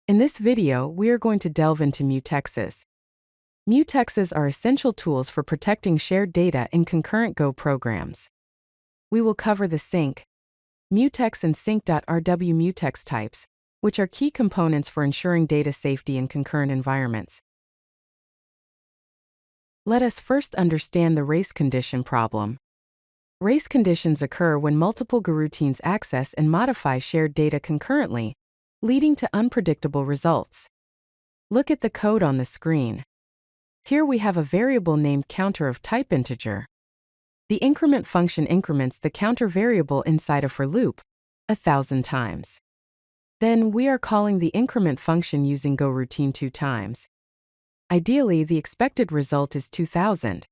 In this video, we are going to delve into mutexes. Mutexes are essential tools for protecting shared data in concurrent Go programs. We will cover the sync.Mutex and sync.RWMutex types, which are key components for ensuring data safety in concurrent environments. Let us first understand the race condition problem. Race conditions occur when multiple goroutines access and modify shared data concurrently, leading to unpredictable results. Look at the code on the screen. Here we have a variable named counter of type integer. The increment function increments the counter variable inside a for loop 1,000 times. Then we are calling the increment function using goroutine 2 times. Ideally, the expected result is 2,000.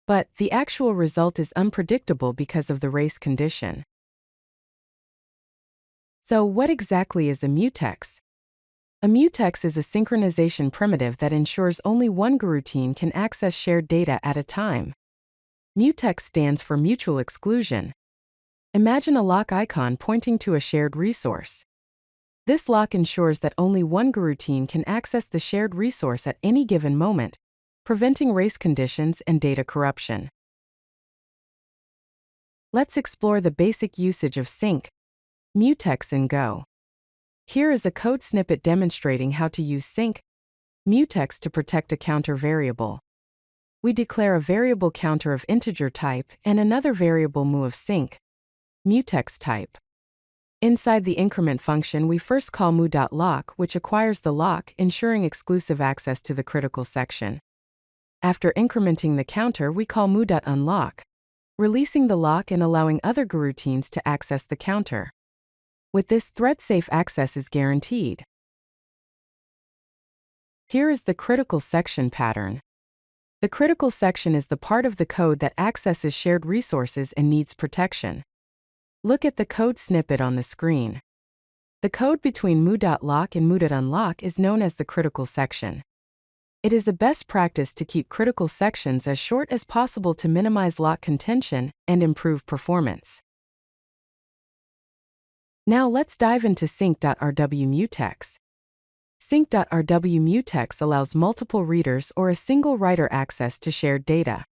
But the actual result is unpredictable because of the race condition. So what exactly is a mutex? A mutex is a synchronization primitive that ensures only one goroutine can access shared data at a time. Mutex stands for mutual exclusion. Imagine a lock icon pointing to a shared resource. This lock ensures that only one goroutine can access the shared resource at any given moment, preventing race conditions and data corruption. Let's explore the basic usage of sync.Mutex in Go. Here is a code snippet demonstrating how to use sync.Mutex to protect a counter variable. We declare a variable counter of integer type and another variable mu of sync.Mutex type. Inside the increment function, we first call mu.lock, which acquires the lock, ensuring exclusive access to the critical section. After incrementing the counter, we call mu.unlock, releasing the lock and allowing other goroutines to access the counter. With this, thread-safe access is guaranteed. Here is the critical section pattern. The critical section is the part of the code that accesses shared resources and needs protection. Look at the code snippet on the screen. The code between mu.lock and mu.unlock is known as the critical section. It is a best practice to keep critical sections as short as possible to minimize lock contention and improve performance. Now let's dive into sync.RWMutex. Sync.RWMutex allows multiple readers or a single writer access to shared data.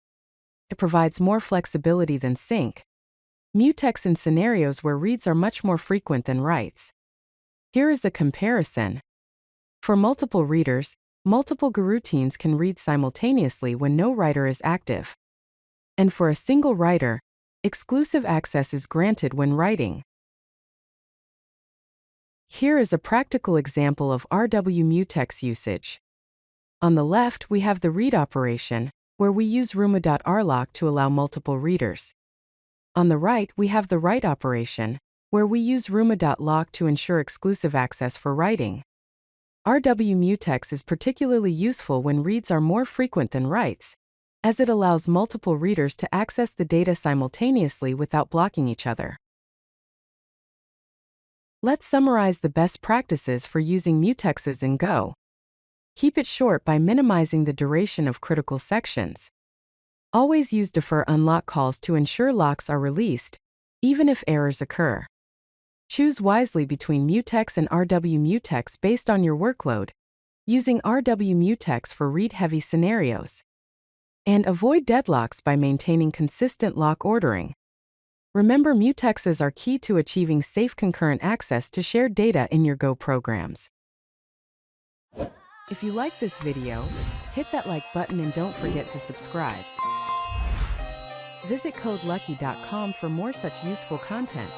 It provides more flexibility than sync.Mutex in scenarios where reads are much more frequent than writes. Here is a comparison. For multiple readers, multiple goroutines can read simultaneously when no writer is active. And for a single writer, exclusive access is granted when writing. Here is a practical example of RWMutex usage. On the left, we have the read operation, where we use rumu.rlock to allow multiple readers. On the right, we have the write operation, where we use rumu.lock to ensure exclusive access for writing. RWMutex is particularly useful when reads are more frequent than writes, as it allows multiple readers to access the data simultaneously without blocking each other. Let's summarize the best practices for using mutexes in Go. Keep it short by minimizing the duration of critical sections. Always use defer unlock calls to ensure locks are released, even if errors occur. Choose wisely between mutex and RWMutex based on your workload, using RWMutex for read-heavy scenarios. And avoid deadlocks by maintaining consistent lock ordering. Remember, mutexes are key to achieving safe concurrent access to shared data in your Go programs. If you like this video, hit that like button and don't forget to subscribe. Visit CodeLucky.com for more such useful content.